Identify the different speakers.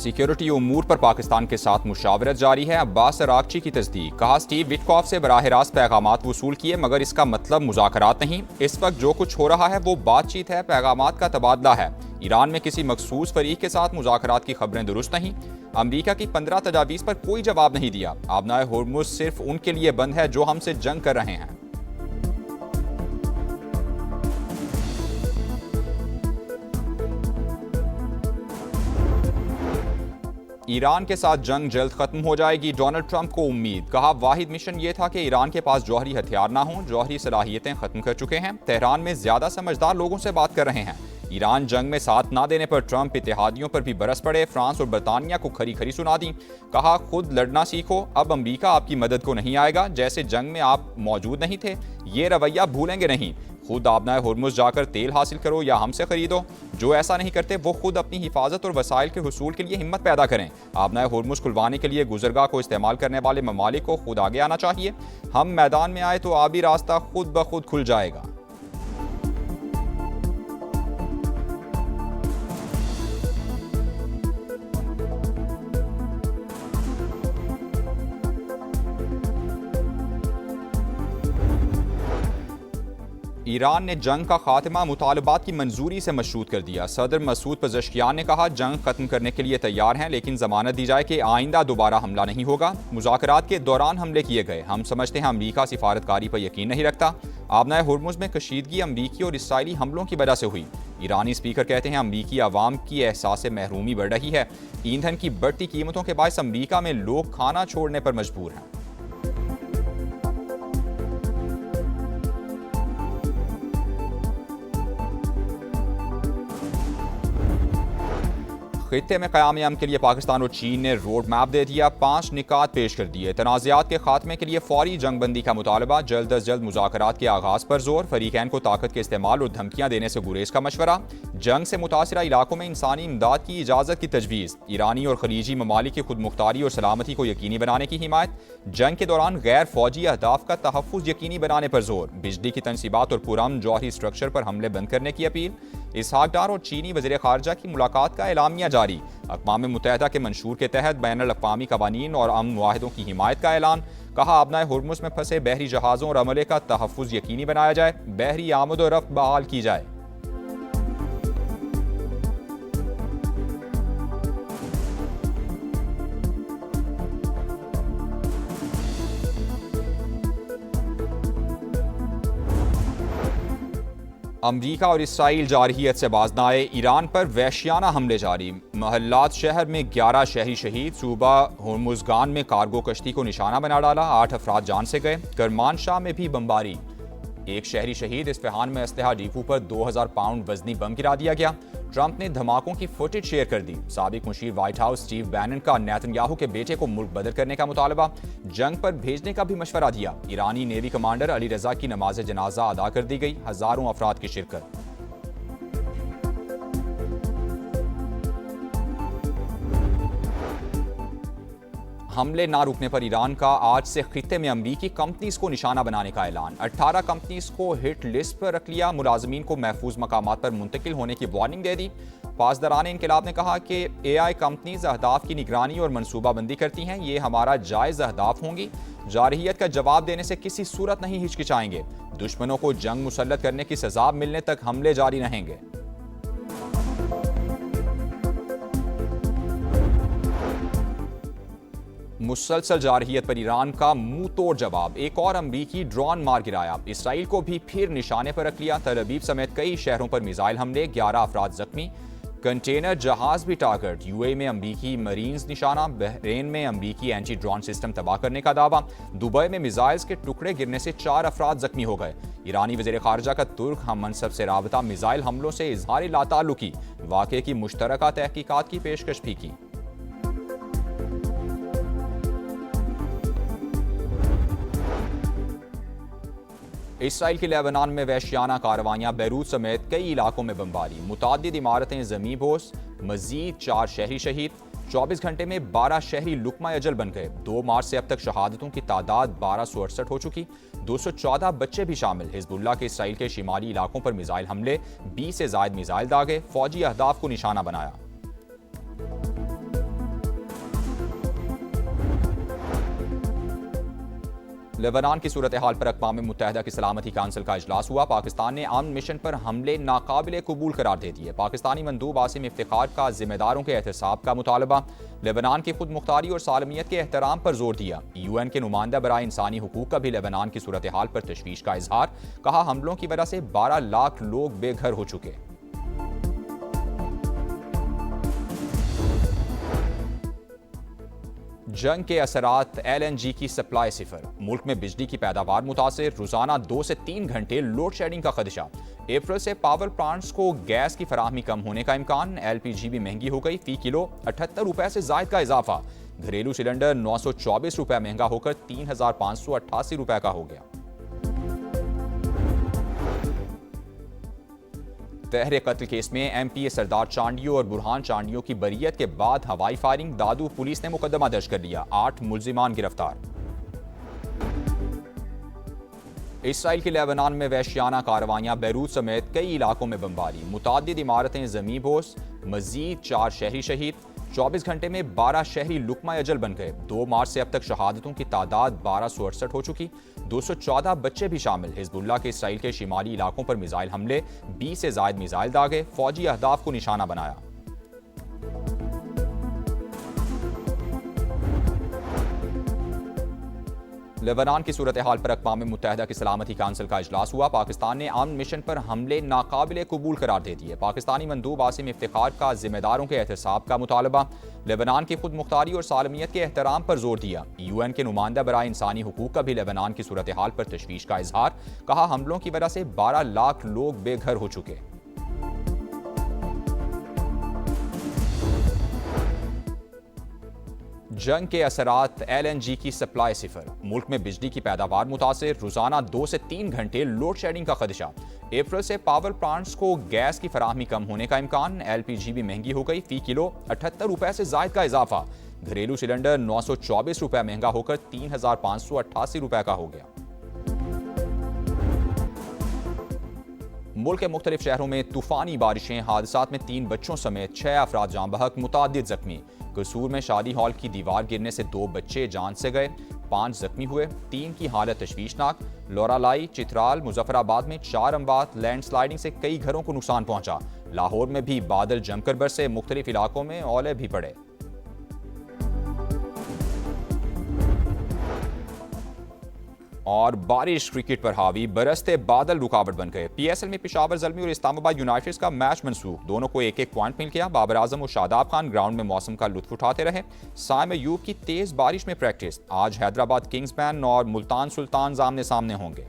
Speaker 1: Security उमूर पर पाकिस्तान के साथ मुशावरत जारी है। अब्बास अरागची की तस्दीक। कहा, स्टीव विटकॉफ से बराह रास्त पैगामात वसूल किए मगर इसका मतलब मुज़ाकरात नहीं। इस वक्त जो कुछ हो रहा है वो बातचीत है, पैगामात का तबादला है। ईरान में किसी मखसूस फरीक के साथ मुज़ाकरात की खबरें दुरुस्त नहीं। अमरीका की 15 तजावीज़ पर कोई जवाब नहीं दिया। आबनाए होर्मुज़ सिर्फ उनके लिए बंद है जो हमसे जंग कर रहे हैं। ईरान के साथ जंग जल्द खत्म हो जाएगी, डोनाल्ड ट्रंप को उम्मीद। कहा, वाहिद मिशन ये था कि ईरान के पास जौहरी हथियार ना हों, जौहरी सलाहियतें खत्म कर चुके हैं। तेहरान में ज्यादा समझदार लोगों से बात कर रहे हैं। ईरान जंग में साथ ना देने पर ट्रंप इत्तेहादियों पर भी बरस पड़े। फ्रांस और बरतानिया को खरी खरी सुना दी। कहा, खुद लड़ना सीखो, अब अमरीका आपकी मदद को नहीं आएगा। जैसे जंग में आप मौजूद नहीं थे, ये रवैया भूलेंगे नहीं। खुद आबनाए होर्मुज़ जाकर तेल हासिल करो या हमसे खरीदो। जो ऐसा नहीं करते वो खुद अपनी हिफाजत और वसाइल के हुसूल के लिए हिम्मत पैदा करें। आबनाए होर्मुज़ खुलवाने के लिए गुजरगाह को इस्तेमाल करने वाले ममालिक को खुद आगे आना चाहिए। हम मैदान में आए तो आबी रास्ता खुद ब खुद खुल जाएगा। ईरान ने जंग का खात्मा मुतालबात की मंजूरी से मशरूत कर दिया। सदर मसूद पज़ेश्कियान ने कहा, जंग खत्म करने के लिए तैयार हैं लेकिन जमानत दी जाए कि आइंदा दोबारा हमला नहीं होगा। मुज़ाकरात के दौरान हमले किए गए। हम समझते हैं अमरीका सिफारतकारी पर यकीन नहीं रखता। आबनाए होर्मुज़ में कशीदगी अमरीकी और इसराइली हमलों की वजह से हुई। ईरानी स्पीकर कहते हैं, अमरीकी आवाम की एहसास महरूमी बढ़ रही है। ईंधन की बढ़ती कीमतों के बायस अमरीका में लोग खाना छोड़ने पर मजबूर हैं। खित्ते में क़याम अमन के लिए पाकिस्तान और चीन ने रोड मैप दे दिया। 5 निकात पेश कर दिए। तनाज़ात के खात्मे के लिए फौरी जंगबंदी का मुतालबा। जल्द अज जल्द मुज़ाकरात के आगाज़ पर जोर। फरीकैन को ताकत के इस्तेमाल और धमकियाँ देने से गुरेज का मशवरा। जंग से मुतासिरा इलाकों में इंसानी इमदाद की इजाज़त की तजवीज़। ईरानी और खलीजी ममालिक की खुद मुख्तारी और सलामती को यकीनी बनाने की हिमायत। जंग के दौरान गैर फौजी अहदाफ का तहफ़्फ़ुज़ यकीनी बनाने पर जोर। बिजली की तनसीबात और पुरअमन जौहरी स्ट्रक्चर पर हमले बंद करने की अपील। इसहाक डार और चीनी वज़ीर ख़ारजा की मुलाकात का एलामिया जारी। अक़वाम मुत्तहिदा के मंशूर के तहत बैनुल अक़वामी क़वानीन और अमन मुआहिदों की हिमायत का ऐलान। कहा, आबनाए होर्मुज़ में फंसे बहरी जहाज़ों और अमले का तहफ़्फ़ुज़ यकीनी बनाया जाए। बहरी आमद और रफ्त बहाल की जाए। अमरीका और इसराइल जारहियत से बाज न आए। ईरान पर वहशियाना हमले जारी। महल्लात शहर में 11 शहरी शहीद। सूबा होर्मुज़गान में कार्गो कश्ती को निशाना बना डाला। 8 अफराद जान से गए। करमानशाह में भी बमबारी। 1 शहरी शहीद। इस्फहान में असलहा डिपो पर 2000 पाउंड वजनी बम गिरा दिया गया। ट्रंप ने धमाकों की फुटेज शेयर कर दी। साबिक मुशीर व्हाइट हाउस स्टीव बैनन का नेतन्याहू के बेटे को मुल्क बदर करने का मुतालबा। जंग पर भेजने का भी मशवरा दिया। ईरानी नेवी कमांडर अली रजा की नमाज जनाजा अदा कर दी गई। हजारों अफराद की शिरकत। हमले ना रुकने पर ईरान का आज से खित्ते में अमरीकी कंपनीज को निशाना बनाने का ऐलान। 18 कंपनीज को हिट लिस्ट पर रख लिया। मुलाजमीन को महफूज मकामात पर मुंतकिल होने की वार्निंग दे दी। पासदारान इनकलाब ने कहा कि AI कंपनीज अहदाफ की निगरानी और मनसूबाबंदी करती हैं। ये हमारा जायज़ अहदाफ होंगी। जारहियत का जवाब देने से किसी सूरत नहीं हिचकिचाएंगे। दुश्मनों को जंग मुसल्लत करने की सजा मिलने तक हमले जारी रहेंगे। मुसलसल जारहियत पर ईरान का मुंह तोड़ जवाब। एक और अमरीकी ड्रोन मार गिराया। इसराइल को भी फिर निशाने पर रख लिया। तल अवीव समेत कई शहरों पर मिसाइल हमले। 11 अफराद जख्मी। कंटेनर जहाज भी टारगेट। UAE में अमरीकी मरीन्स निशाना। बहरेन में अमरीकी एंटी ड्रोन सिस्टम तबाह करने का दावा। दुबई में मिसाइल्स के टुकड़े गिरने से 4 अफराद जख्मी हो गए। ईरानी वज़ीर ख़ारजा का तुर्क हम मनसब से राबता। मिसाइल हमलों से इजहार लाताल्लुकी। वाक़े की मुश्तरका तहकीकात की पेशकश भी की। इसराइल के लेबनान में वहशियाना कार्रवाइयाँ। बैरूत समेत कई इलाकों में बमबारी। मुताद्दिद इमारतें ज़मीं बोस। मज़ीद 4 शहरी शहीद। 24 घंटे में 12 शहरी लुकमा अजल बन गए। 2 मार्च से अब तक शहादतों की तादाद 1268 हो चुकी। 214 बच्चे भी शामिल। हिजबुल्लाह के इसराइल के शिमाली इलाकों पर मिसाइल हमले। 20 से ज़ायद मिसाइल दागे। फौजी अहदाफ को निशाना बनाया। लेबनान की सूरत हाल पर अक़वाम मुत्तहिदा की सलामती काउंसिल का इजलास हुआ। पाकिस्तान ने अमन मिशन पर हमले नाकाबिले कबूल करार दे दिए। पाकिस्तानी मंदूब आसिम इफ्तिखार का जिम्मेदारों के एहतसाब का मुतालबा। लेबनान की खुद मुख्तारी और सालमियत के एहतराम पर जोर दिया। UN के नुमाइंदा बराए इंसानी हुकूक का भी लेबनान की सूरत हाल पर तशवीश का इजहार। कहा, हमलों की वजह से 12 लाख लोग बेघर हो चुके। जंग के असरात LNG की सप्लाई सिफर। मुल्क में बिजली की पैदावार मुतासिर। रोजाना 2 से 3 घंटे लोड शेडिंग का खदशा। अप्रैल से पावर प्लांट्स को गैस की फराहमी कम होने का इम्कान। LPG भी महंगी हो गई, फी किलो 78 रुपए से जायद का इजाफा। घरेलू सिलेंडर 924 रुपए महंगा होकर 3588 रुपए का हो गया। तहरे कत्ल केस में MPA सरदार चांडियो और बुरहान चांडियो की बरीयत के बाद हवाई फायरिंग। दादू पुलिस ने मुकदमा दर्ज कर लिया। 8 मुल्जिमान गिरफ्तार। इसराइल के लेबनान में वहशियाना कार्रवाइयां। बैरूत समेत कई इलाकों में बमबारी। मुतादिद इमारतें ज़मींदोज़। मजीद 4 शहरी शहीद। 24 घंटे में 12 शहरी लुकमा अजल बन गए। 2 मार्च से अब तक शहादतों की तादाद 1268 हो चुकी। 214 बच्चे भी शामिल। हिजबुल्लाह के इसराइल के शिमाली इलाकों पर मिसाइल हमले। 20 से जायद मिसाइल दागे। फौजी अहदाफ को निशाना बनाया। लेबनान की सूरत हाल पर अक़वाम मुत्तहिदा की सलामती काउंसिल का इजलास हुआ। पाकिस्तान ने अमन मिशन पर हमले नाकाबिले कबूल करार दे दिए। पाकिस्तानी मंदूब आसिम इफ्तिखार का जिम्मेदारों के एहतसाब का मुतालबा। लेबनान की खुद मुख्तारी और सालमियत के एहतराम पर जोर दिया। UN के नुमाइंदा बराए इंसानी हुकूक का भी लेबनान की सूरत हाल पर तशवीश का इजहार। कहा, हमलों की वजह से 12 लाख लोग बेघर हो चुके। जंग के असरात LNG की सप्लाई सिफर। मुल्क में बिजली की पैदावार मुतासिर। रोजाना 2 से 3 घंटे लोड शेडिंग का खदशा। अप्रैल से पावर प्लांट्स को गैस की फराहमी कम होने का इम्कान। LPG भी महंगी हो गई, फी किलो 78 रुपए से जायद का इजाफा। घरेलू सिलेंडर 924 रुपए महंगा होकर 3588 रुपए का हो गया। मुल्क के मुख्तलिफ शहरों में तूफानी बारिशें। हादसात में 3 बच्चों समेत 6 अफराद जान बहक, मुतादिद जख्मी। कसूर में शादी हॉल की दीवार गिरने से 2 बच्चे जान से गए, 5 जख्मी हुए, 3 की हालत तशवीशनाक। लोरालाई, चित्राल, मुजफ्फराबाद में 4 अमवात। लैंडस्लाइडिंग से कई घरों को नुकसान पहुंचा। लाहौर में भी बादल जमकर बरसे। मुख्तलिफ इलाकों में ओले भी पड़े। और बारिश क्रिकेट पर हावी। बरसते बादल रुकावट बन गए। PSL में पेशावर ज़ल्मी और इस्लामाबाद यूनाइटेड का मैच मनसूख। दोनों को 1-1 पॉइंट मिल गया। बाबर आजम और शादाब खान ग्राउंड में मौसम का लुत्फ उठाते रहे। साइम अयूब की तेज बारिश में प्रैक्टिस। आज हैदराबाद किंग्स मैन और मुल्तान सुल्तान आमने सामने होंगे।